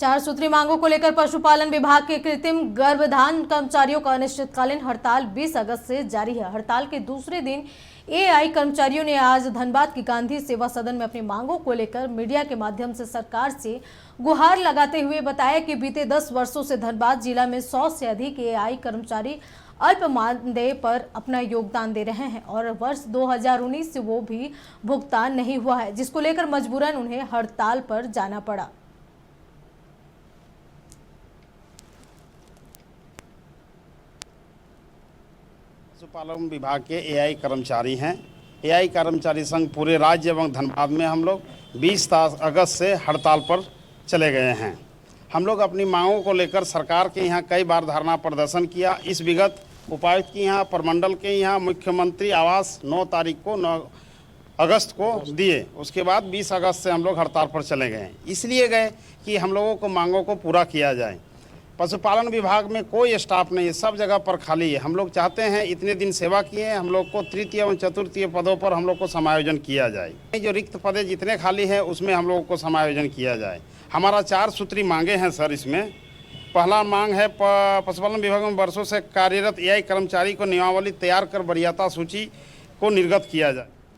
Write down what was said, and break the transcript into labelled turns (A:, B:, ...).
A: चार सूत्री मांगों को लेकर पशुपालन विभाग के कृत्रिम गर्भधान कर्मचारियों का अनिश्चितकालीन हड़ताल 20 अगस्त से जारी है। हड़ताल के दूसरे दिन एआई कर्मचारियों ने आज धनबाद की गांधी सेवा सदन में अपनी मांगों को लेकर मीडिया के माध्यम से सरकार से गुहार लगाते हुए बताया कि बीते 10 वर्षों से धनबाद जिला में 100 से अधिक एआई कर्मचारी अल्प मानदेय पर अपना योगदान दे रहे हैं और वर्ष 2019 से वो भी भुगतान नहीं हुआ है, जिसको लेकर मजबूरन उन्हें हड़ताल पर जाना पड़ा।
B: पशुपालन विभाग के एआई कर्मचारी हैं। एआई कर्मचारी संघ पूरे राज्य एवं धनबाद में हम लोग 20 अगस्त से हड़ताल पर चले गए हैं। हम लोग अपनी मांगों को लेकर सरकार के यहाँ कई बार धरना प्रदर्शन किया। इस विगत उपायुक्त के यहाँ, प्रमंडल के यहाँ मुख्यमंत्री आवास 9 अगस्त को दिए। उसके बाद 20 अगस्त से हम लोग हड़ताल पर चले गए। इसलिए गए कि हम लोगों को मांगों को पूरा किया जाए। पशुपालन विभाग में कोई स्टाफ नहीं है, सब जगह पर खाली है। हम लोग चाहते हैं, इतने दिन सेवा किए हैं, हम लोग को तृतीय एवं चतुर्थीय पदों पर हम लोग को समायोजन किया जाए। जो रिक्त पदे जितने खाली हैं उसमें हम लोगों को समायोजन किया जाए। हमारा 4 सूत्री मांगे हैं सर। इसमें पहला मांग है पशुपालन विभाग में वर्षों से कार्यरत एआई कर्मचारी को नियमावली तैयार कर वरीयता सूची को निर्गत किया जाए।